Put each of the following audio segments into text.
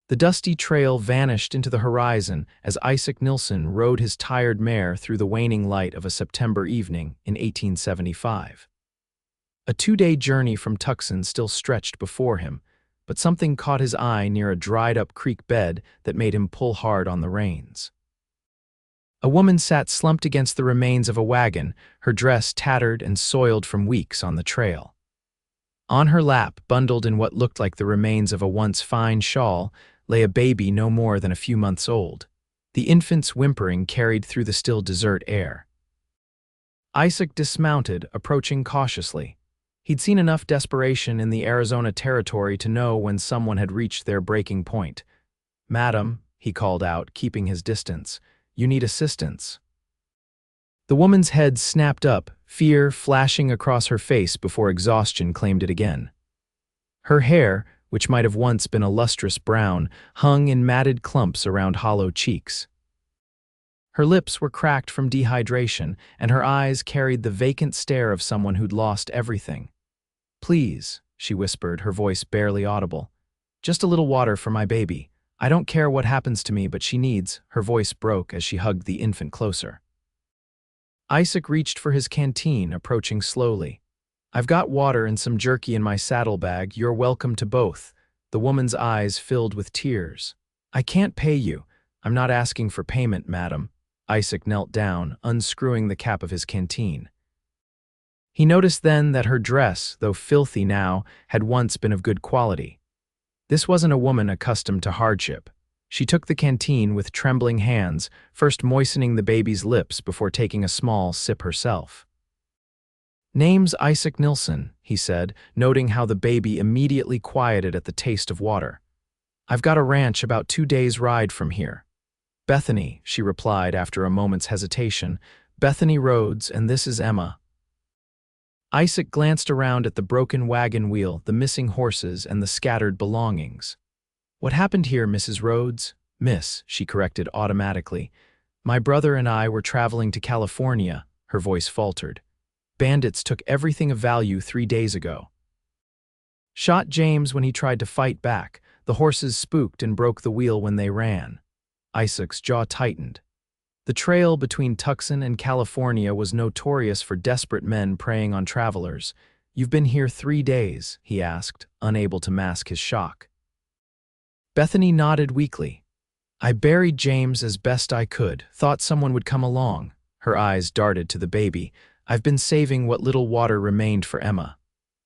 The dusty trail vanished into the horizon as Isaac Nilsson rode his tired mare through the waning light of a September evening in 1875. A 2-day journey from Tucson still stretched before him, but something caught his eye near a dried-up creek bed that made him pull hard on the reins. A woman sat slumped against the remains of a wagon, her dress tattered and soiled from weeks on the trail. On her lap, bundled in what looked like the remains of a once fine shawl, lay a baby no more than a few months old. The infant's whimpering carried through the still desert air. Isaac dismounted, approaching cautiously. He'd seen enough desperation in the Arizona territory to know when someone had reached their breaking point. "Madam," he called out, keeping his distance, "you need assistance." The woman's head snapped up, fear flashing across her face before exhaustion claimed it again. Her hair, which might have once been a lustrous brown, hung in matted clumps around hollow cheeks. Her lips were cracked from dehydration, and her eyes carried the vacant stare of someone who'd lost everything. "Please," she whispered, her voice barely audible. "Just a little water for my baby. I don't care what happens to me, but she needs." Her voice broke as she hugged the infant closer. Isaac reached for his canteen, approaching slowly. "I've got water and some jerky in my saddlebag. You're welcome to both." The woman's eyes filled with tears. "I can't pay you. I'm not asking for payment, madam." Isaac knelt down, unscrewing the cap of his canteen. He noticed then that her dress, though filthy now, had once been of good quality. This wasn't a woman accustomed to hardship. She took the canteen with trembling hands, first moistening the baby's lips before taking a small sip herself. "Name's Isaac Nilsson," he said, noting how the baby immediately quieted at the taste of water. "I've got a ranch about 2 days' ride from here." "Bethany," she replied after a moment's hesitation. "Bethany Rhodes, and this is Emma." Isaac glanced around at the broken wagon wheel, the missing horses, and the scattered belongings. "What happened here, Mrs. Rhodes?" "Miss," she corrected automatically. "My brother and I were traveling to California," her voice faltered. "Bandits took everything of value 3 days ago. Shot James when he tried to fight back. The horses spooked and broke the wheel when they ran." Isaac's jaw tightened. The trail between Tucson and California was notorious for desperate men preying on travelers. "You've been here 3 days?" he asked, unable to mask his shock. Bethany nodded weakly. "I buried James as best I could, thought someone would come along." Her eyes darted to the baby. "I've been saving what little water remained for Emma."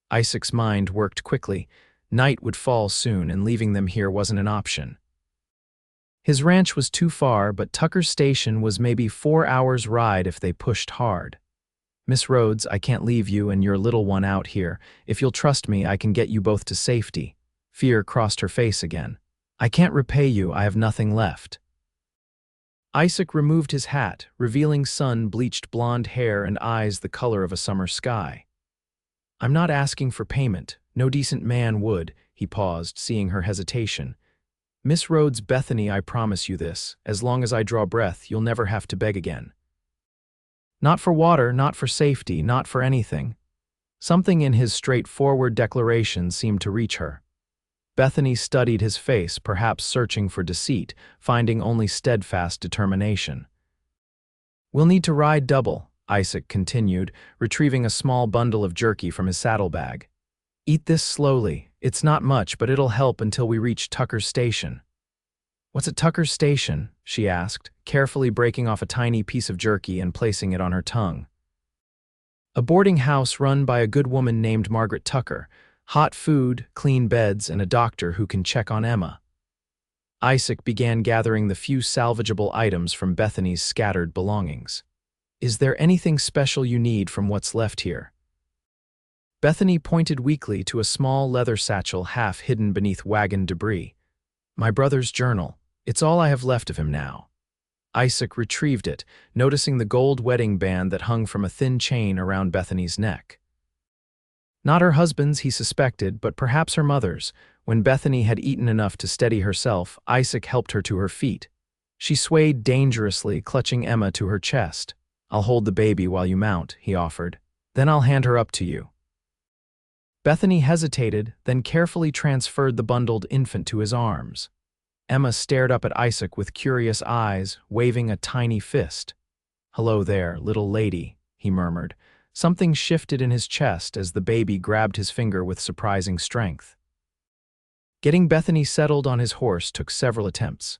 Isaac's mind worked quickly. Night would fall soon, and leaving them here wasn't an option. His ranch was too far, but Tucker's station was maybe 4 hours' ride if they pushed hard. "Miss Rhodes, I can't leave you and your little one out here. If you'll trust me, I can get you both to safety." Fear crossed her face again. "I can't repay you, I have nothing left." Isaac removed his hat, revealing sun-bleached blonde hair and eyes the color of a summer sky. "I'm not asking for payment. No decent man would." He paused, seeing her hesitation. "Miss Rhodes, Bethany, I promise you this. As long as I draw breath, you'll never have to beg again. Not for water, not for safety, not for anything." Something in his straightforward declaration seemed to reach her. Bethany studied his face, perhaps searching for deceit, finding only steadfast determination. "We'll need to ride double," Isaac continued, retrieving a small bundle of jerky from his saddlebag. "Eat this slowly. It's not much, but it'll help until we reach Tucker's station." "What's at Tucker's station?" she asked, carefully breaking off a tiny piece of jerky and placing it on her tongue. "A boarding house run by a good woman named Margaret Tucker. Hot food, clean beds, and a doctor who can check on Emma." Isaac began gathering the few salvageable items from Bethany's scattered belongings. "Is there anything special you need from what's left here?" Bethany pointed weakly to a small leather satchel half hidden beneath wagon debris. "My brother's journal. It's all I have left of him now." Isaac retrieved it, noticing the gold wedding band that hung from a thin chain around Bethany's neck. Not her husband's, he suspected, but perhaps her mother's. When Bethany had eaten enough to steady herself, Isaac helped her to her feet. She swayed dangerously, clutching Emma to her chest. "I'll hold the baby while you mount," he offered. "Then I'll hand her up to you." Bethany hesitated, then carefully transferred the bundled infant to his arms. Emma stared up at Isaac with curious eyes, waving a tiny fist. "Hello there, little lady," he murmured. Something shifted in his chest as the baby grabbed his finger with surprising strength. Getting Bethany settled on his horse took several attempts.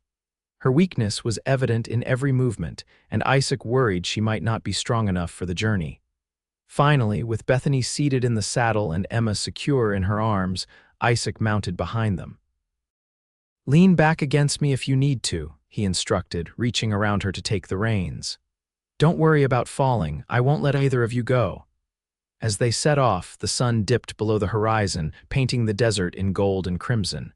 Her weakness was evident in every movement, and Isaac worried she might not be strong enough for the journey. Finally, with Bethany seated in the saddle and Emma secure in her arms, Isaac mounted behind them. "Lean back against me if you need to," he instructed, reaching around her to take the reins. "Don't worry about falling, I won't let either of you go." As they set off, the sun dipped below the horizon, painting the desert in gold and crimson.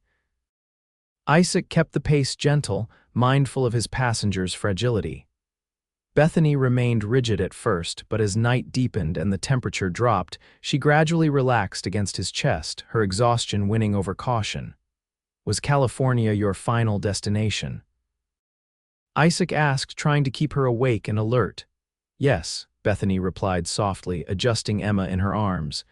Isaac kept the pace gentle, mindful of his passengers' fragility. Bethany remained rigid at first, but as night deepened and the temperature dropped, she gradually relaxed against his chest, her exhaustion winning over caution. "Was California your final destination?" Isaac asked, trying to keep her awake and alert. "Yes," Bethany replied softly, adjusting Emma in her arms.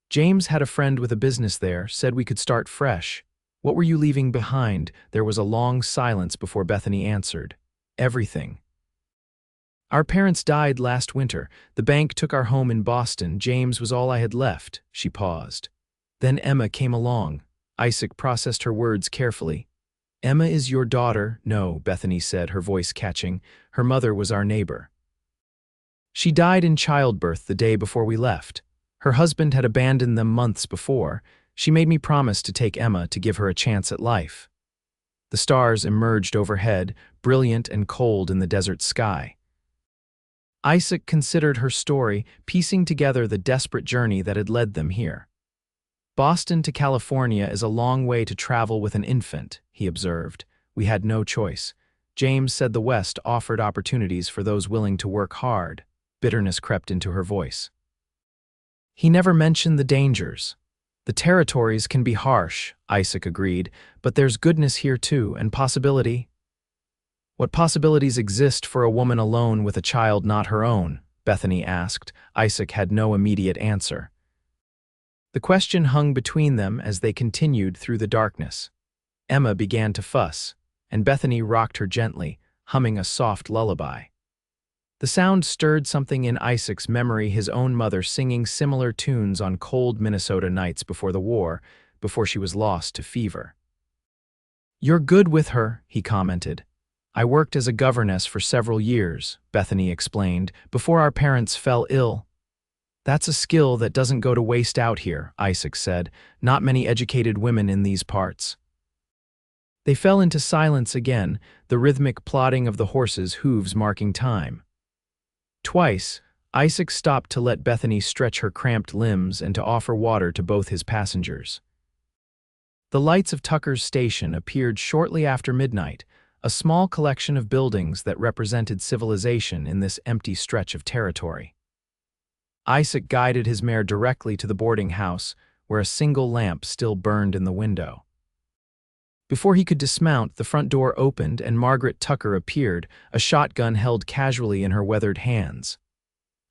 "James had a friend with a business there, said we could start fresh." "What were you leaving behind?" There was a long silence before Bethany answered. "Everything. Our parents died last winter. The bank took our home in Boston. James was all I had left." She paused. Then Emma came along. Isaac processed her words carefully. "Emma is your daughter?" "No," Bethany said, her voice catching. "Her mother was our neighbor. She died in childbirth the day before we left. Her husband had abandoned them months before. She made me promise to take Emma to give her a chance at life." The stars emerged overhead, brilliant and cold in the desert sky. Isaac considered her story, piecing together the desperate journey that had led them here. "Boston to California is a long way to travel with an infant," he observed. "We had no choice. James said the West offered opportunities for those willing to work hard." Bitterness crept into her voice. "He never mentioned the dangers." "The territories can be harsh," Isaac agreed, "but there's goodness here too, and possibility." "What possibilities exist for a woman alone with a child not her own?" Bethany asked. Isaac had no immediate answer. The question hung between them as they continued through the darkness. Emma began to fuss, and Bethany rocked her gently, humming a soft lullaby. The sound stirred something in Isaac's memory, his own mother singing similar tunes on cold Minnesota nights before the war, before she was lost to fever. "You're good with her," he commented. "I worked as a governess for several years," Bethany explained, "before our parents fell ill." "That's a skill that doesn't go to waste out here," Isaac said. "Not many educated women in these parts." They fell into silence again, the rhythmic plodding of the horses' hooves marking time. Twice, Isaac stopped to let Bethany stretch her cramped limbs and to offer water to both his passengers. The lights of Tucker's station appeared shortly after midnight, a small collection of buildings that represented civilization in this empty stretch of territory. Isaac guided his mare directly to the boarding house, where a single lamp still burned in the window. Before he could dismount, the front door opened and Margaret Tucker appeared, a shotgun held casually in her weathered hands.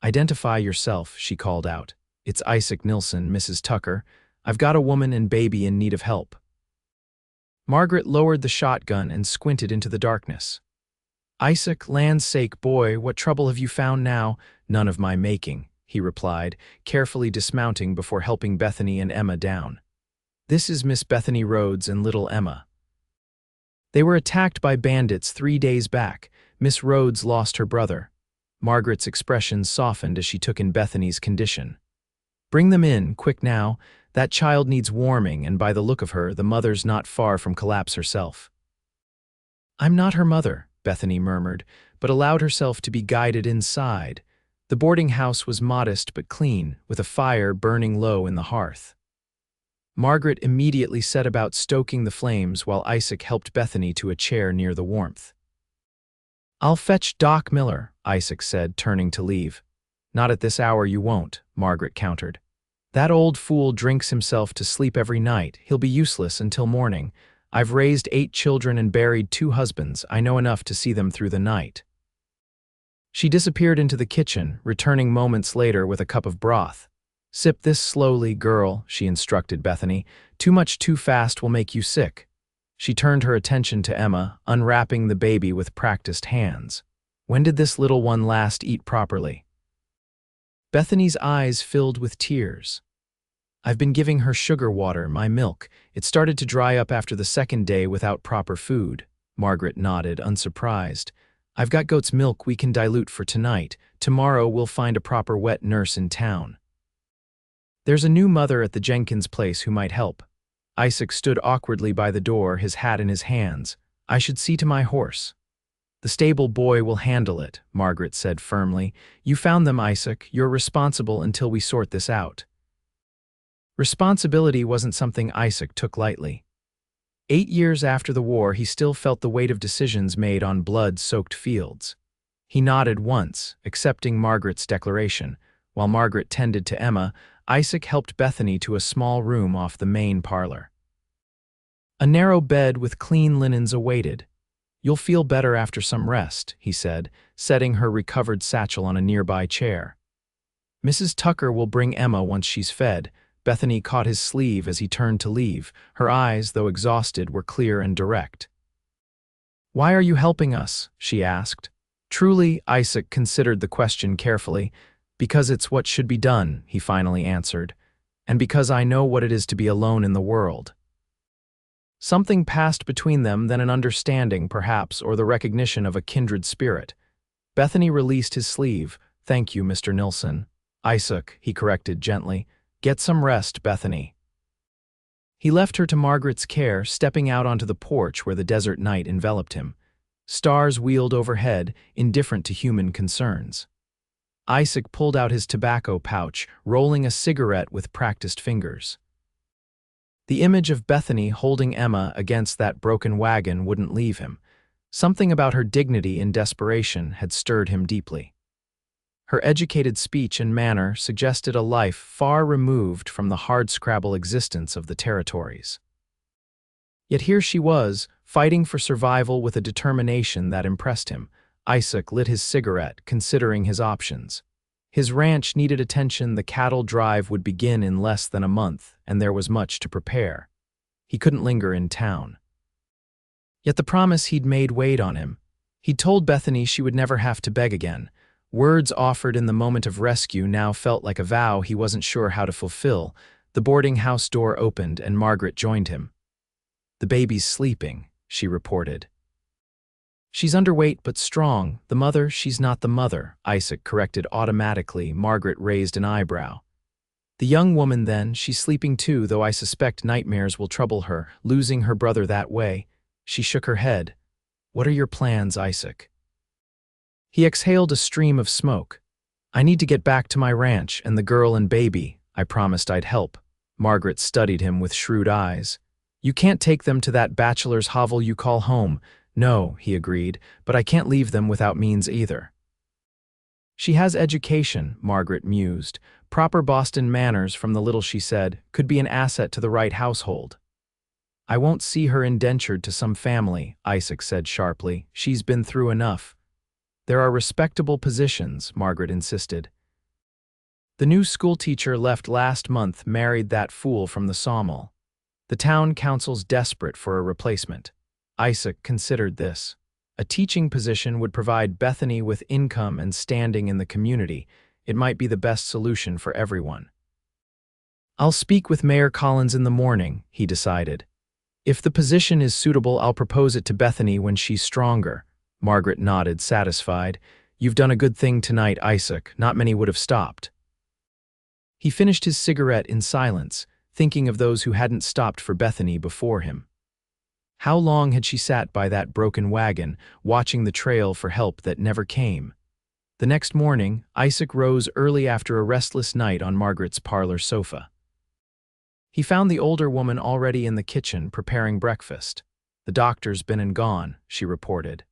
"Identify yourself," she called out. "It's Isaac Nilsson, Mrs. Tucker. I've got a woman and baby in need of help." Margaret lowered the shotgun and squinted into the darkness. "Isaac, land's sake, boy, what trouble have you found now?" "None of my making," he replied, carefully dismounting before helping Bethany and Emma down. "This is Miss Bethany Rhodes and little Emma. They were attacked by bandits 3 days back. Miss Rhodes lost her brother." Margaret's expression softened as she took in Bethany's condition. "Bring them in, quick now. That child needs warming, and by the look of her, the mother's not far from collapse herself." "I'm not her mother," Bethany murmured, but allowed herself to be guided inside. The boarding house was modest but clean, with a fire burning low in the hearth. Margaret immediately set about stoking the flames while Isaac helped Bethany to a chair near the warmth. "I'll fetch Doc Miller," Isaac said, turning to leave. "Not at this hour you won't," Margaret countered. "That old fool drinks himself to sleep every night. He'll be useless until morning. I've raised 8 children and buried 2 husbands. I know enough to see them through the night." She disappeared into the kitchen, returning moments later with a cup of broth. "Sip this slowly, girl," she instructed Bethany. "Too much too fast will make you sick." She turned her attention to Emma, unwrapping the baby with practiced hands. When did this little one last eat properly? Bethany's eyes filled with tears. I've been giving her sugar water, my milk. It started to dry up after the second day without proper food. Margaret nodded, unsurprised. I've got goat's milk we can dilute for tonight. Tomorrow we'll find a proper wet nurse in town. There's a new mother at the Jenkins place who might help. Isaac stood awkwardly by the door, his hat in his hands. I should see to my horse. The stable boy will handle it, Margaret said firmly. You found them, Isaac. You're responsible until we sort this out. Responsibility wasn't something Isaac took lightly. 8 years after the war, he still felt the weight of decisions made on blood-soaked fields. He nodded once, accepting Margaret's declaration. While Margaret tended to Emma, Isaac helped Bethany to a small room off the main parlor. A narrow bed with clean linens awaited. You'll feel better after some rest, he said, setting her recovered satchel on a nearby chair. Mrs. Tucker will bring Emma once she's fed. Bethany caught his sleeve as he turned to leave. Her eyes, though exhausted, were clear and direct. Why are you helping us? She asked. Truly, Isaac considered the question carefully. Because it's what should be done, he finally answered. And because I know what it is to be alone in the world. Something passed between them, then an understanding, perhaps, or the recognition of a kindred spirit. Bethany released his sleeve. Thank you, Mr. Nilsson. Isaac, he corrected gently. Get some rest, Bethany. He left her to Margaret's care, stepping out onto the porch where the desert night enveloped him. Stars wheeled overhead, indifferent to human concerns. Isaac pulled out his tobacco pouch, rolling a cigarette with practiced fingers. The image of Bethany holding Emma against that broken wagon wouldn't leave him. Something about her dignity in desperation had stirred him deeply. Her educated speech and manner suggested a life far removed from the hardscrabble existence of the territories. Yet here she was, fighting for survival with a determination that impressed him. Isaac lit his cigarette, considering his options. His ranch needed attention. The cattle drive would begin in less than a month, and there was much to prepare. He couldn't linger in town. Yet the promise he'd made weighed on him. He'd told Bethany she would never have to beg again. Words offered in the moment of rescue now felt like a vow he wasn't sure how to fulfill. The boarding house door opened, and Margaret joined him. The baby's sleeping, she reported. She's underweight but strong. The mother, she's not the mother, Isaac corrected automatically. Margaret raised an eyebrow. The young woman then, she's sleeping too, though I suspect nightmares will trouble her, losing her brother that way. She shook her head. What are your plans, Isaac? He exhaled a stream of smoke. I need to get back to my ranch and the girl and baby. I promised I'd help. Margaret studied him with shrewd eyes. You can't take them to that bachelor's hovel you call home. No, he agreed, but I can't leave them without means either. She has education, Margaret mused. Proper Boston manners, from the little she said, could be an asset to the right household. I won't see her indentured to some family, Isaac said sharply. She's been through enough. There are respectable positions, Margaret insisted. The new schoolteacher left last month married that fool from the sawmill. The town council's desperate for a replacement. Isaac considered this. A teaching position would provide Bethany with income and standing in the community. It might be the best solution for everyone. I'll speak with Mayor Collins in the morning, he decided. If the position is suitable, I'll propose it to Bethany when she's stronger. Margaret nodded, satisfied. You've done a good thing tonight, Isaac. Not many would have stopped. He finished his cigarette in silence, thinking of those who hadn't stopped for Bethany before him. How long had she sat by that broken wagon, watching the trail for help that never came? The next morning, Isaac rose early after a restless night on Margaret's parlor sofa. He found the older woman already in the kitchen preparing breakfast. The doctor's been and gone, she reported.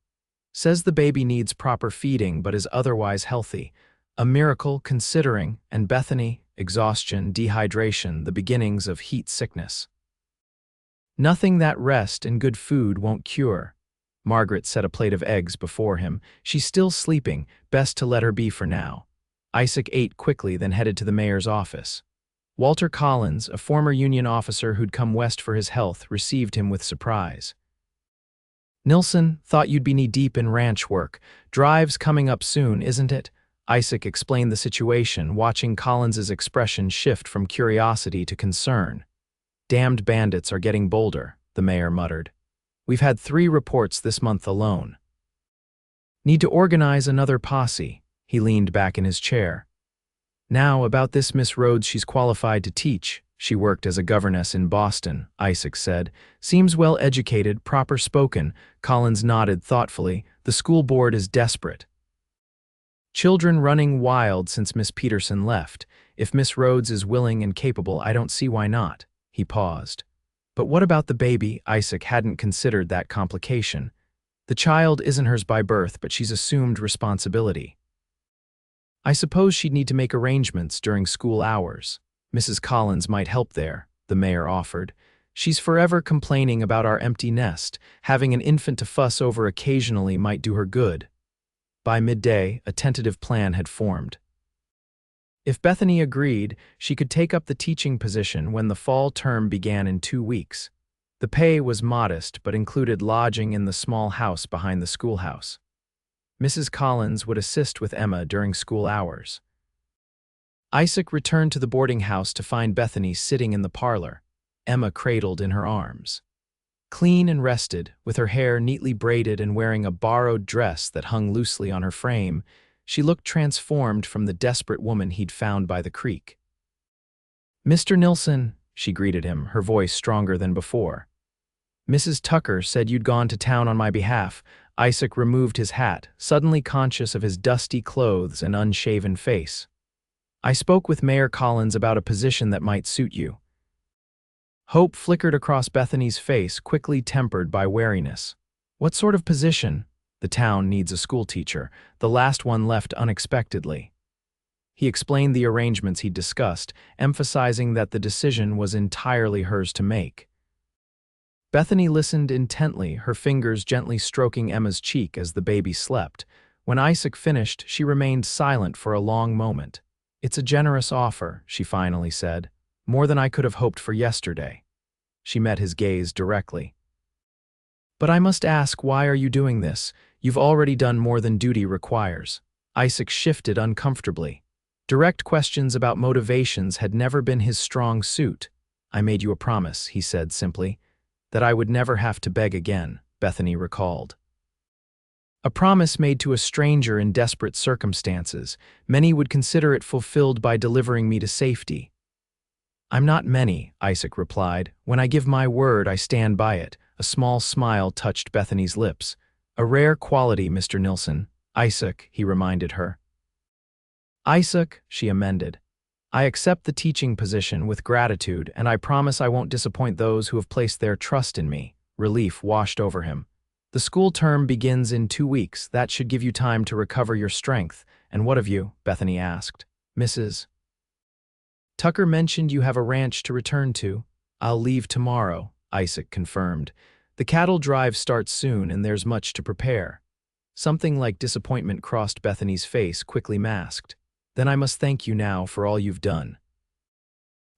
Says the baby needs proper feeding but is otherwise healthy. A miracle considering, and Bethany, exhaustion, dehydration, the beginnings of heat sickness. Nothing that rest and good food won't cure. Margaret set a plate of eggs before him. She's still sleeping, best to let her be for now. Isaac ate quickly, then headed to the mayor's office. Walter Collins, a former Union officer who'd come west for his health, received him with surprise. Nilsson, thought you'd be knee-deep in ranch work. Drive's coming up soon, isn't it? Isaac explained the situation, watching Collins's expression shift from curiosity to concern. Damned bandits are getting bolder, the mayor muttered. We've had 3 reports this month alone. Need to organize another posse. He leaned back in his chair. Now, about this Miss Rhodes, she's qualified to teach. She worked as a governess in Boston, Isaac said. Seems well-educated, proper-spoken. Collins nodded thoughtfully. The school board is desperate. Children running wild since Miss Peterson left. If Miss Rhodes is willing and capable, I don't see why not. He paused. But what about the baby? Isaac hadn't considered that complication. The child isn't hers by birth, but she's assumed responsibility. I suppose she'd need to make arrangements during school hours. Mrs. Collins might help there, the mayor offered. She's forever complaining about our empty nest. Having an infant to fuss over occasionally might do her good. By midday, a tentative plan had formed. If Bethany agreed, she could take up the teaching position when the fall term began in 2 weeks. The pay was modest, but included lodging in the small house behind the schoolhouse. Mrs. Collins would assist with Emma during school hours. Isaac returned to the boarding house to find Bethany sitting in the parlor, Emma cradled in her arms. Clean and rested, with her hair neatly braided and wearing a borrowed dress that hung loosely on her frame, she looked transformed from the desperate woman he'd found by the creek. "Mr. Nilsson," she greeted him, her voice stronger than before. "Mrs. Tucker said you'd gone to town on my behalf." Isaac removed his hat, suddenly conscious of his dusty clothes and unshaven face. "I spoke with Mayor Collins about a position that might suit you." Hope flickered across Bethany's face, quickly tempered by wariness. "What sort of position?" "The town needs a schoolteacher, the last one left unexpectedly." He explained the arrangements he'd discussed, emphasizing that the decision was entirely hers to make. Bethany listened intently, her fingers gently stroking Emma's cheek as the baby slept. When Isaac finished, she remained silent for a long moment. "It's a generous offer," she finally said. "More than I could have hoped for yesterday." She met his gaze directly. "But I must ask, why are you doing this? You've already done more than duty requires." Isaac shifted uncomfortably. Direct questions about motivations had never been his strong suit. "I made you a promise," he said simply. "That I would never have to beg again," Bethany recalled. A promise made to a stranger in desperate circumstances. Many would consider it fulfilled by delivering me to safety. "I'm not many," Isaac replied. "When I give my word, I stand by it." A small smile touched Bethany's lips. "A rare quality, Mr. Nilsson." "Isaac," he reminded her. "Isaac," she amended. "I accept the teaching position with gratitude, and I promise I won't disappoint those who have placed their trust in me." Relief washed over him. "The school term begins in 2 weeks. That should give you time to recover your strength." "And what of you?" Bethany asked. "Mrs. Tucker mentioned you have a ranch to return to." "I'll leave tomorrow," Isaac confirmed. "The cattle drive starts soon, and there's much to prepare." Something like disappointment crossed Bethany's face, quickly masked. "Then I must thank you now for all you've done."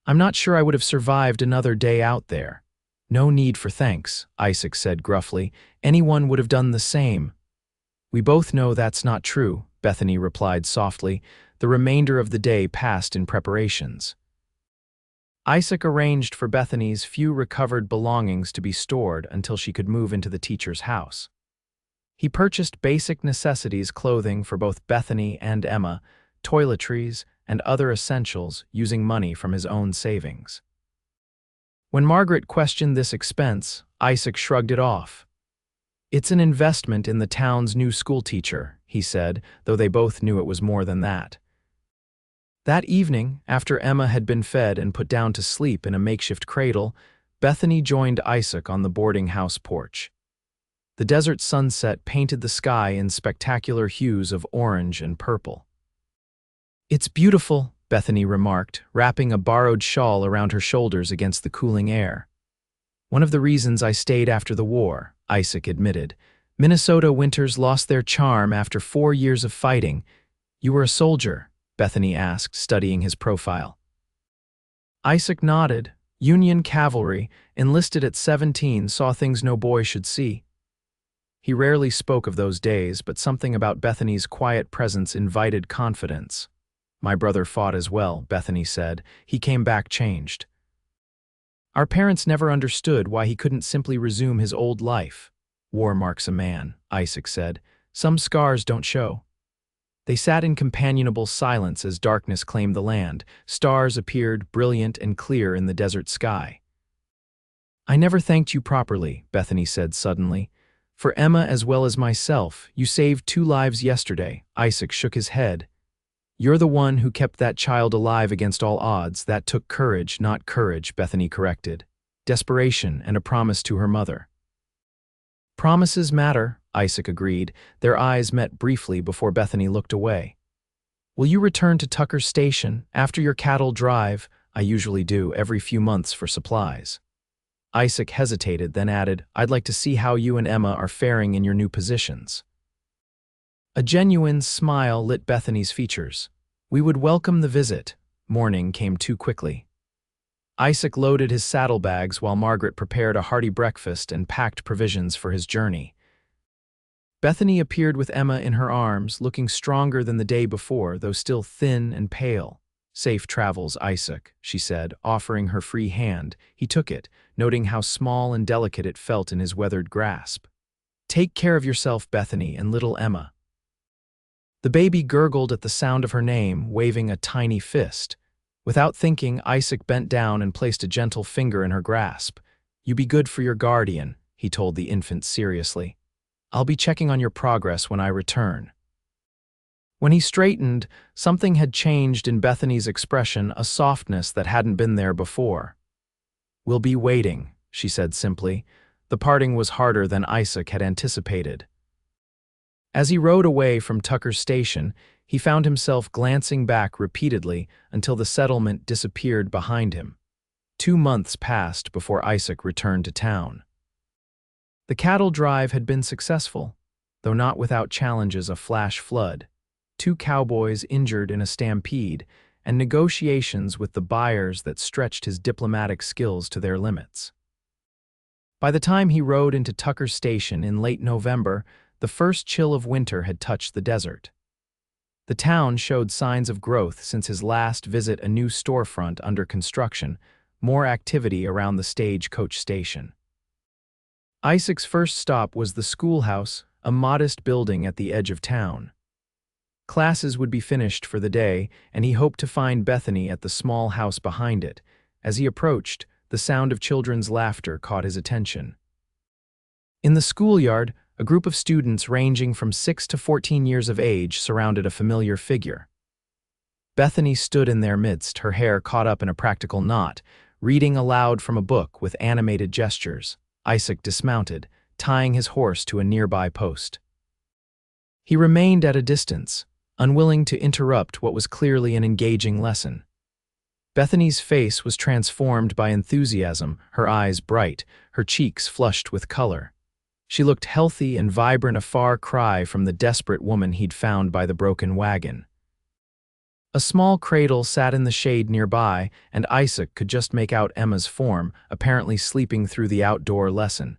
"I'm not sure I would have survived another day out there." "No need for thanks," Isaac said gruffly. "Anyone would have done the same." "We both know that's not true," Bethany replied softly. The remainder of the day passed in preparations. Isaac arranged for Bethany's few recovered belongings to be stored until she could move into the teacher's house. He purchased basic necessities clothing for both Bethany and Emma, toiletries, and other essentials using money from his own savings. When Margaret questioned this expense, Isaac shrugged it off. "It's an investment in the town's new schoolteacher," he said, though they both knew it was more than that. That evening, after Emma had been fed and put down to sleep in a makeshift cradle, Bethany joined Isaac on the boarding house porch. The desert sunset painted the sky in spectacular hues of orange and purple. "It's beautiful," Bethany remarked, wrapping a borrowed shawl around her shoulders against the cooling air. "One of the reasons I stayed after the war," Isaac admitted. "Minnesota winters lost their charm after 4 years of fighting." "You were a soldier?" Bethany asked, studying his profile. Isaac nodded. "Union cavalry, enlisted at 17, saw things no boy should see." He rarely spoke of those days, but something about Bethany's quiet presence invited confidence. "My brother fought as well," Bethany said. "He came back changed. Our parents never understood why he couldn't simply resume his old life." "War marks a man," Isaac said. "Some scars don't show." They sat in companionable silence as darkness claimed the land. Stars appeared, brilliant and clear in the desert sky. "I never thanked you properly," Bethany said suddenly. "For Emma as well as myself, you saved 2 lives yesterday." Isaac shook his head. "You're the one who kept that child alive against all odds. That took courage, not courage," Bethany corrected. "Desperation and a promise to her mother." "Promises matter," Isaac agreed. Their eyes met briefly before Bethany looked away. "Will you return to Tucker's station after your cattle drive?" "I usually do, every few months for supplies." Isaac hesitated, then added, "I'd like to see how you and Emma are faring in your new positions." A genuine smile lit Bethany's features. "We would welcome the visit." Morning came too quickly. Isaac loaded his saddlebags while Margaret prepared a hearty breakfast and packed provisions for his journey. Bethany appeared with Emma in her arms, looking stronger than the day before, though still thin and pale. "Safe travels, Isaac," she said, offering her free hand. He took it, noting how small and delicate it felt in his weathered grasp. "Take care of yourself, Bethany, and little Emma." The baby gurgled at the sound of her name, waving a tiny fist. Without thinking, Isaac bent down and placed a gentle finger in her grasp. "You be good for your guardian," he told the infant seriously. "I'll be checking on your progress when I return." When he straightened, something had changed in Bethany's expression, a softness that hadn't been there before. "We'll be waiting," she said simply. The parting was harder than Isaac had anticipated. As he rode away from Tucker's station, he found himself glancing back repeatedly until the settlement disappeared behind him. 2 months passed before Isaac returned to town. The cattle drive had been successful, though not without challenges: a flash flood, 2 cowboys injured in a stampede, and negotiations with the buyers that stretched his diplomatic skills to their limits. By the time he rode into Tucker's station in late November, the first chill of winter had touched the desert. The town showed signs of growth since his last visit: a new storefront under construction, more activity around the stagecoach station. Isaac's first stop was the schoolhouse, a modest building at the edge of town. Classes would be finished for the day, and he hoped to find Bethany at the small house behind it. As he approached, the sound of children's laughter caught his attention. In the schoolyard, a group of students ranging from 6 to 14 years of age surrounded a familiar figure. Bethany stood in their midst, her hair caught up in a practical knot, reading aloud from a book with animated gestures. Isaac dismounted, tying his horse to a nearby post. He remained at a distance, unwilling to interrupt what was clearly an engaging lesson. Bethany's face was transformed by enthusiasm, her eyes bright, her cheeks flushed with color. She looked healthy and vibrant, a far cry from the desperate woman he'd found by the broken wagon. A small cradle sat in the shade nearby, and Isaac could just make out Emma's form, apparently sleeping through the outdoor lesson.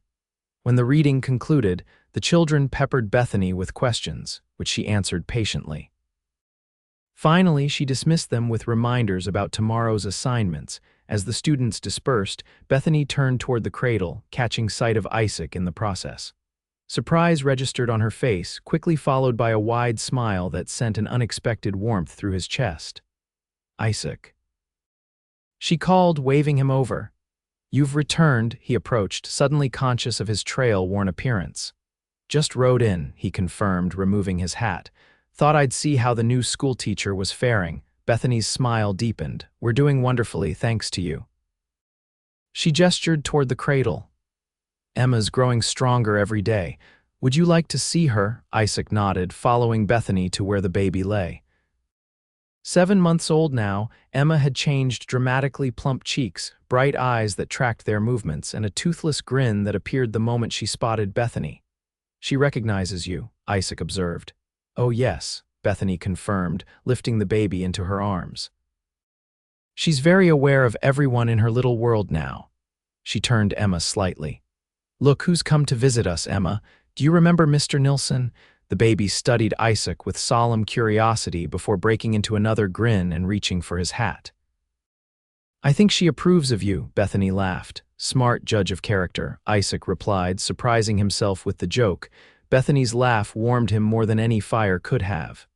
When the reading concluded, the children peppered Bethany with questions, which she answered patiently. Finally, she dismissed them with reminders about tomorrow's assignments. As the students dispersed, Bethany turned toward the cradle, catching sight of Isaac in the process. Surprise registered on her face, quickly followed by a wide smile that sent an unexpected warmth through his chest. "Isaac," she called, waving him over. "You've returned," he approached, suddenly conscious of his trail-worn appearance. "Just rode in," he confirmed, removing his hat. "Thought I'd see how the new schoolteacher was faring." Bethany's smile deepened. "We're doing wonderfully, thanks to you." She gestured toward the cradle. "Emma's growing stronger every day. Would you like to see her?" Isaac nodded, following Bethany to where the baby lay. 7 months old now, Emma had changed dramatically: plump cheeks, bright eyes that tracked their movements, and a toothless grin that appeared the moment she spotted Bethany. "She recognizes you," Isaac observed. "Oh yes," Bethany confirmed, lifting the baby into her arms. "She's very aware of everyone in her little world now." She turned Emma slightly. "Look who's come to visit us, Emma. Do you remember Mr. Nilsson? The baby studied Isaac with solemn curiosity before breaking into another grin and reaching for his hat. I think she approves of you, Bethany laughed. Smart judge of character, Isaac replied, surprising himself with the joke. Bethany's laugh warmed him more than any fire could have.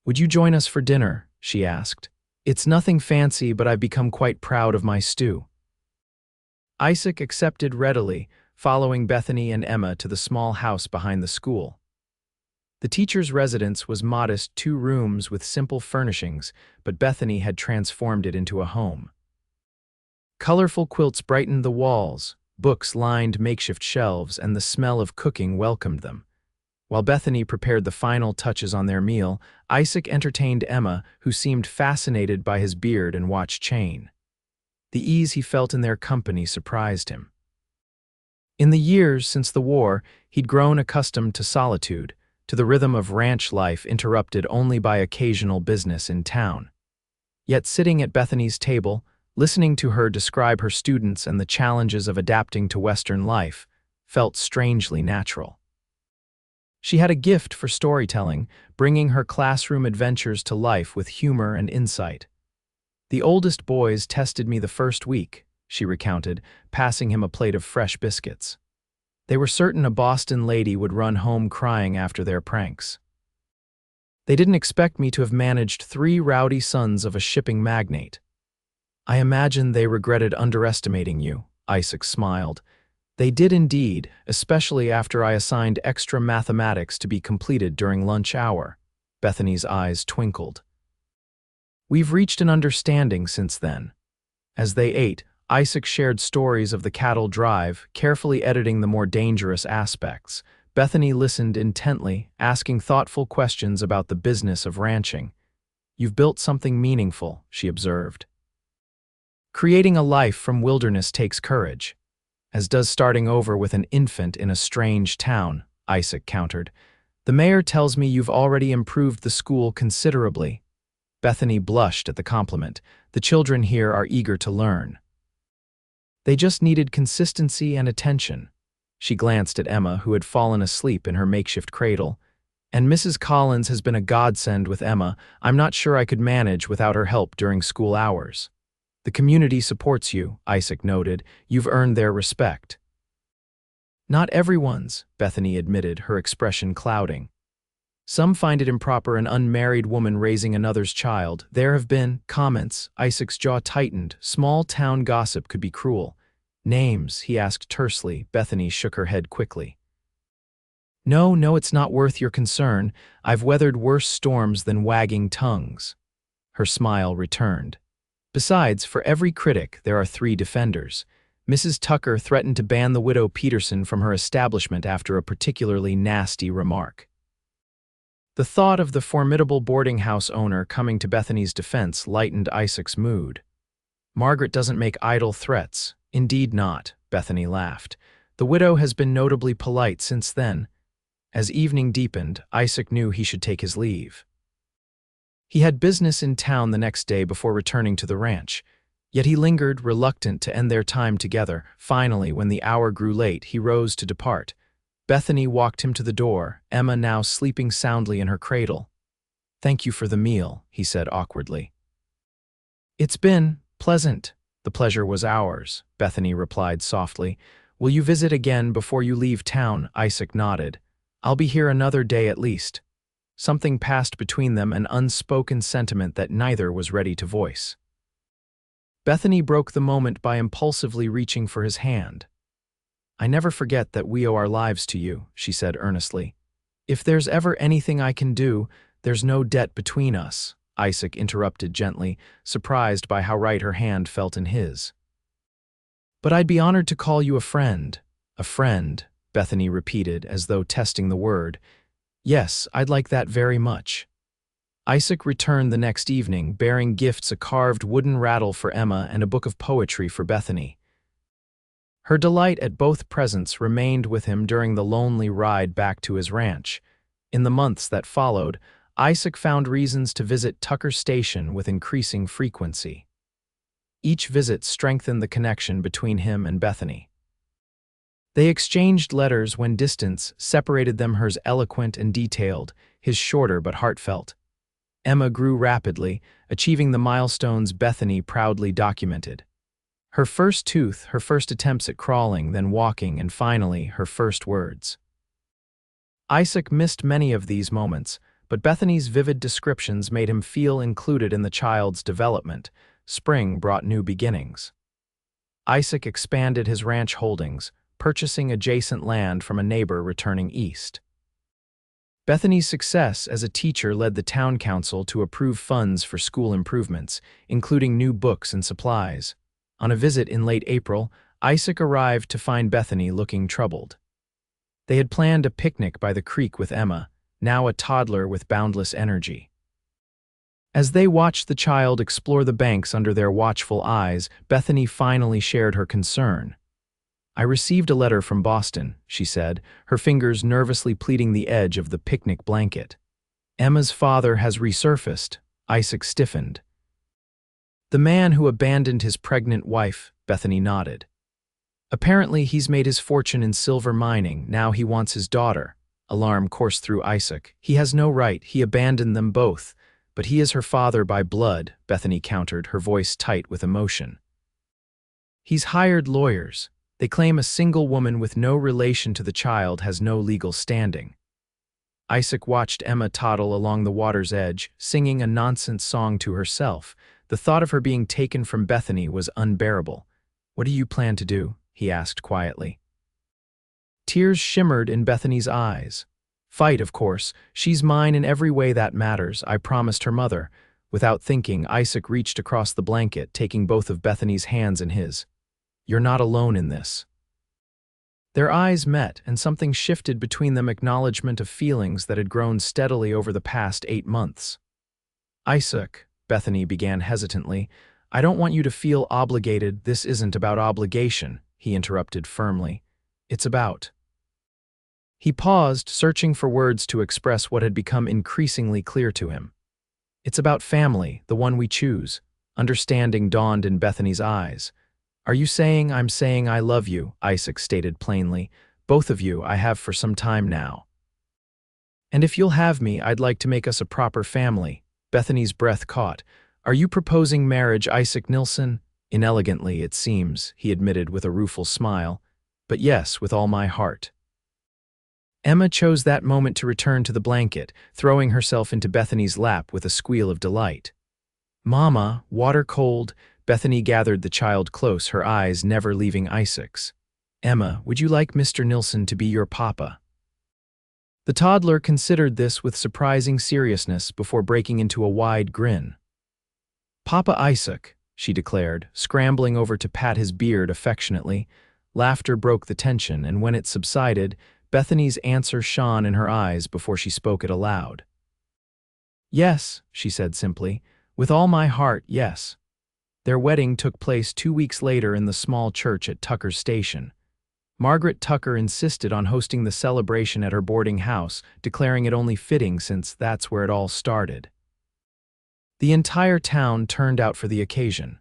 Would you join us for dinner? She asked. It's nothing fancy, but I've become quite proud of my stew. Isaac accepted readily, following Bethany and Emma to the small house behind the school. The teacher's residence was modest 2 rooms with simple furnishings, but Bethany had transformed it into a home. Colorful quilts brightened the walls, books lined makeshift shelves, and the smell of cooking welcomed them. While Bethany prepared the final touches on their meal, Isaac entertained Emma, who seemed fascinated by his beard and watch chain. The ease he felt in their company surprised him. In the years since the war, he'd grown accustomed to solitude, to the rhythm of ranch life interrupted only by occasional business in town. Yet sitting at Bethany's table, listening to her describe her students and the challenges of adapting to Western life, felt strangely natural. She had a gift for storytelling, bringing her classroom adventures to life with humor and insight. The oldest boys tested me the first week, she recounted, passing him a plate of fresh biscuits. They were certain a Boston lady would run home crying after their pranks. They didn't expect me to have managed 3 rowdy sons of a shipping magnate. I imagine they regretted underestimating you, Isaac smiled. They did indeed, especially after I assigned extra mathematics to be completed during lunch hour. Bethany's eyes twinkled. We've reached an understanding since then. As they ate, Isaac shared stories of the cattle drive, carefully editing the more dangerous aspects. Bethany listened intently, asking thoughtful questions about the business of ranching. You've built something meaningful, she observed. Creating a life from wilderness takes courage, as does starting over with an infant in a strange town, Isaac countered. The mayor tells me you've already improved the school considerably. Bethany blushed at the compliment. The children here are eager to learn. They just needed consistency and attention. She glanced at Emma, who had fallen asleep in her makeshift cradle. And Mrs. Collins has been a godsend with Emma. I'm not sure I could manage without her help during school hours. The community supports you, Isaac noted. You've earned their respect. Not everyone's, Bethany admitted, her expression clouding. Some find it improper an unmarried woman raising another's child. There have been comments. Isaac's jaw tightened. Small town gossip could be cruel. Names, he asked tersely. Bethany shook her head quickly. No, it's not worth your concern. I've weathered worse storms than wagging tongues. Her smile returned. Besides, for every critic, there are 3 defenders. Mrs. Tucker threatened to ban the widow Peterson from her establishment after a particularly nasty remark. The thought of the formidable boarding house owner coming to Bethany's defense lightened Isaac's mood. Margaret doesn't make idle threats. Indeed not, Bethany laughed. The widow has been notably polite since then. As evening deepened, Isaac knew he should take his leave. He had business in town the next day before returning to the ranch, yet he lingered, reluctant to end their time together. Finally, when the hour grew late, he rose to depart. Bethany walked him to the door, Emma now sleeping soundly in her cradle. Thank you for the meal, he said awkwardly. It's been pleasant. The pleasure was ours, Bethany replied softly. Will you visit again before you leave town? Isaac nodded. I'll be here another day at least. Something passed between them, an unspoken sentiment that neither was ready to voice. Bethany broke the moment by impulsively reaching for his hand. I never forget that we owe our lives to you, she said earnestly. If there's ever anything I can do, there's no debt between us, Isaac interrupted gently, surprised by how right her hand felt in his. But I'd be honored to call you a friend. A friend, Bethany repeated as though testing the word. Yes, I'd like that very much. Isaac returned the next evening, bearing gifts, a carved wooden rattle for Emma and a book of poetry for Bethany. Her delight at both presents remained with him during the lonely ride back to his ranch. In the months that followed, Isaac found reasons to visit Tucker Station with increasing frequency. Each visit strengthened the connection between him and Bethany. They exchanged letters when distance separated them, hers eloquent and detailed, his shorter but heartfelt. Emma grew rapidly, achieving the milestones Bethany proudly documented. Her first tooth, her first attempts at crawling, then walking, and finally, her first words. Isaac missed many of these moments, but Bethany's vivid descriptions made him feel included in the child's development. Spring brought new beginnings. Isaac expanded his ranch holdings, purchasing adjacent land from a neighbor returning east. Bethany's success as a teacher led the town council to approve funds for school improvements, including new books and supplies. On a visit in late April, Isaac arrived to find Bethany looking troubled. They had planned a picnic by the creek with Emma, now a toddler with boundless energy. As they watched the child explore the banks under their watchful eyes, Bethany finally shared her concern. "I received a letter from Boston," she said, her fingers nervously pleating the edge of the picnic blanket. "Emma's father has resurfaced." Isaac stiffened. "The man who abandoned his pregnant wife," Bethany nodded. "Apparently he's made his fortune in silver mining, now he wants his daughter." Alarm coursed through Isaac. "He has no right, he abandoned them both. But he is her father by blood," Bethany countered, her voice tight with emotion. "He's hired lawyers. They claim a single woman with no relation to the child has no legal standing." Isaac watched Emma toddle along the water's edge, singing a nonsense song to herself. The thought of her being taken from Bethany was unbearable. "What do you plan to do?" he asked quietly. Tears shimmered in Bethany's eyes. "Fight, of course. She's mine in every way that matters," I promised her mother. Without thinking, Isaac reached across the blanket, taking both of Bethany's hands in his. "You're not alone in this." Their eyes met, and something shifted between them, acknowledgement of feelings that had grown steadily over the past 8 months. "Isaac," Bethany began hesitantly, "I don't want you to feel obligated." "This isn't about obligation," he interrupted firmly. "It's about—" He paused, searching for words to express what had become increasingly clear to him. "It's about family, the one we choose." Understanding dawned in Bethany's eyes. "Are you saying I'm saying I love you?" Isaac stated plainly. "Both of you, I have for some time now. And if you'll have me, I'd like to make us a proper family." Bethany's breath caught. "Are you proposing marriage, Isaac Nilsson?" "Inelegantly, it seems," he admitted with a rueful smile. "But yes, with all my heart." Emma chose that moment to return to the blanket, throwing herself into Bethany's lap with a squeal of delight. "Mama, water cold." Bethany gathered the child close, her eyes never leaving Isaac's. "Emma, would you like Mr. Nilsson to be your papa?" The toddler considered this with surprising seriousness before breaking into a wide grin. "Papa Isaac," she declared, scrambling over to pat his beard affectionately. Laughter broke the tension, and when it subsided, Bethany's answer shone in her eyes before she spoke it aloud. "Yes," she said simply, "with all my heart, yes." Their wedding took place 2 weeks later in the small church at Tucker's Station. Margaret Tucker insisted on hosting the celebration at her boarding house, declaring it only fitting since that's where it all started. The entire town turned out for the occasion.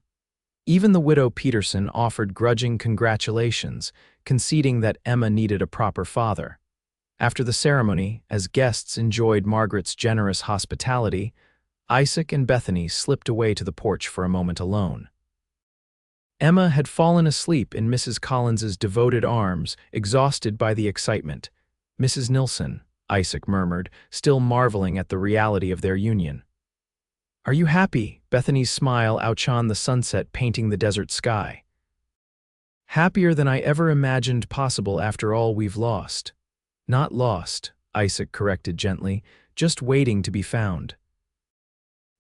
Even the widow Peterson offered grudging congratulations, conceding that Emma needed a proper father. After the ceremony, as guests enjoyed Margaret's generous hospitality, Isaac and Bethany slipped away to the porch for a moment alone. Emma had fallen asleep in Mrs. Collins's devoted arms, exhausted by the excitement. "Mrs. Nilsson," Isaac murmured, still marveling at the reality of their union. "Are you happy?" Bethany's smile outshone the sunset painting the desert sky. "Happier than I ever imagined possible after all we've lost." "Not lost," Isaac corrected gently, "just waiting to be found."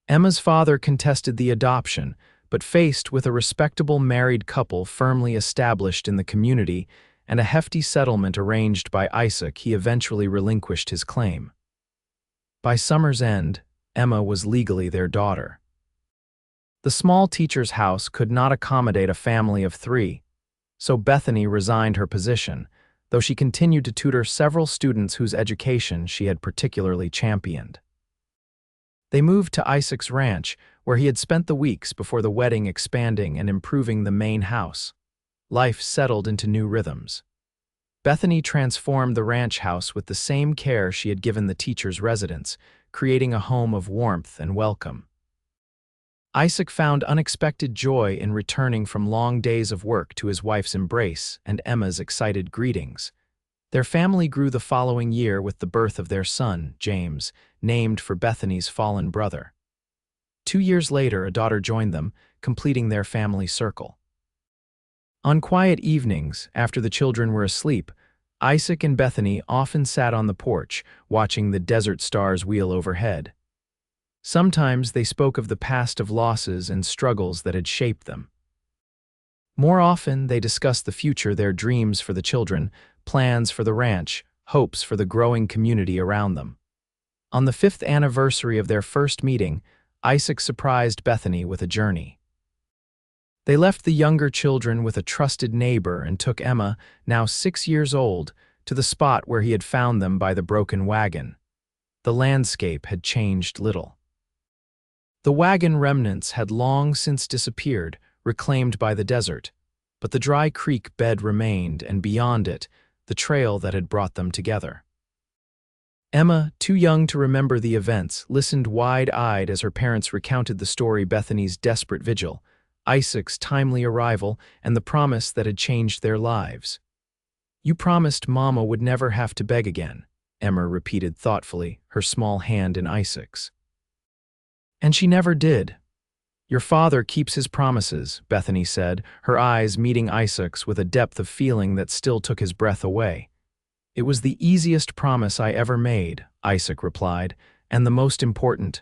Emma's father contested the adoption, but faced with a respectable married couple firmly established in the community and a hefty settlement arranged by Isaac, he eventually relinquished his claim. By summer's end, Emma was legally their daughter. The small teacher's house could not accommodate a family of 3, so Bethany resigned her position, though she continued to tutor several students whose education she had particularly championed. They moved to Isaac's ranch, where he had spent the weeks before the wedding, expanding and improving the main house. Life settled into new rhythms. Bethany transformed the ranch house with the same care she had given the teacher's residence, creating a home of warmth and welcome. Isaac found unexpected joy in returning from long days of work to his wife's embrace and Emma's excited greetings. Their family grew the following year with the birth of their son, James, named for Bethany's fallen brother. 2 years later, a daughter joined them, completing their family circle. On quiet evenings, after the children were asleep, Isaac and Bethany often sat on the porch, watching the desert stars wheel overhead. Sometimes they spoke of the past of losses and struggles that had shaped them. More often, they discussed the future, their dreams for the children, plans for the ranch, hopes for the growing community around them. On the 5th anniversary of their first meeting, Isaac surprised Bethany with a journey. They left the younger children with a trusted neighbor and took Emma, now 6 years old, to the spot where he had found them by the broken wagon. The landscape had changed little. The wagon remnants had long since disappeared, reclaimed by the desert, but the dry creek bed remained, and beyond it, the trail that had brought them together. Emma, too young to remember the events, listened wide-eyed as her parents recounted the story: Bethany's desperate vigil, Isaac's timely arrival, and the promise that had changed their lives. "You promised Mama would never have to beg again," Emma repeated thoughtfully, her small hand in Isaac's. "And she never did. Your father keeps his promises," Bethany said, her eyes meeting Isaac's with a depth of feeling that still took his breath away. "It was the easiest promise I ever made," Isaac replied, "and the most important."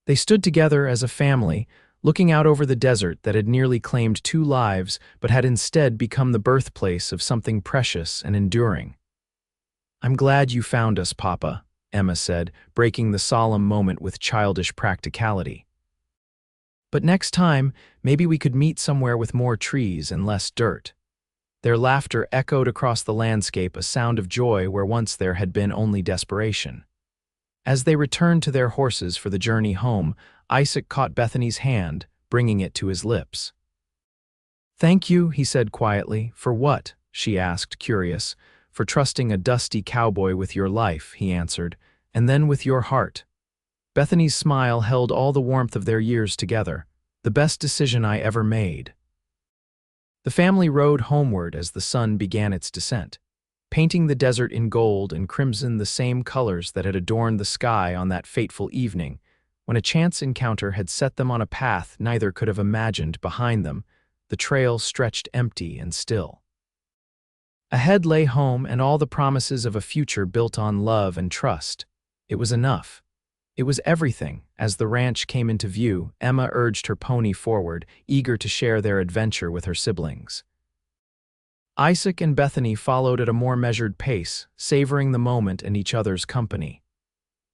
They stood together as a family, looking out over the desert that had nearly claimed 2 lives but had instead become the birthplace of something precious and enduring. "I'm glad you found us, Papa," Emma said, breaking the solemn moment with childish practicality. "But next time, maybe we could meet somewhere with more trees and less dirt." Their laughter echoed across the landscape, a sound of joy where once there had been only desperation. As they returned to their horses for the journey home, Isaac caught Bethany's hand, bringing it to his lips. "Thank you," he said quietly. "For what?" she asked, curious. "For trusting a dusty cowboy with your life," he answered, "and then with your heart." Bethany's smile held all the warmth of their years together. "The best decision I ever made." The family rode homeward as the sun began its descent, painting the desert in gold and crimson, the same colors that had adorned the sky on that fateful evening, when a chance encounter had set them on a path neither could have imagined. Behind them, the trail stretched empty and still. Ahead lay home and all the promises of a future built on love and trust. It was enough. It was everything. As the ranch came into view, Emma urged her pony forward, eager to share their adventure with her siblings. Isaac and Bethany followed at a more measured pace, savoring the moment and each other's company.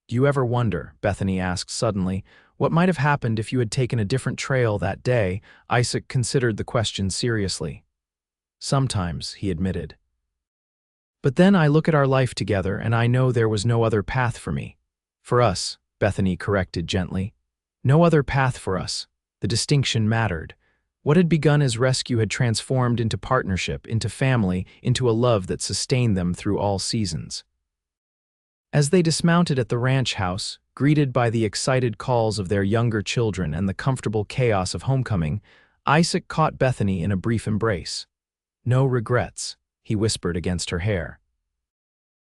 "Do you ever wonder," Bethany asked suddenly, "what might have happened if you had taken a different trail that day?" Isaac considered the question seriously. "Sometimes," he admitted. "But then I look at our life together and I know there was no other path for me. For us," Bethany corrected gently. "No other path for us. The distinction mattered. What had begun as rescue had transformed into partnership, into family, into a love that sustained them through all seasons." As they dismounted at the ranch house, greeted by the excited calls of their younger children and the comfortable chaos of homecoming, Isaac caught Bethany in a brief embrace. "No regrets," he whispered against her hair.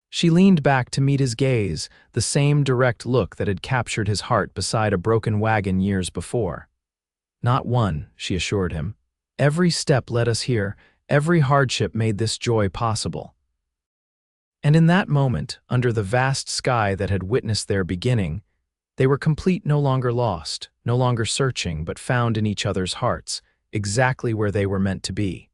She leaned back to meet his gaze, the same direct look that had captured his heart beside a broken wagon years before. "Not one," she assured him. "Every step led us here, every hardship made this joy possible." And in that moment, under the vast sky that had witnessed their beginning, they were complete, no longer lost, no longer searching, but found in each other's hearts, exactly where they were meant to be.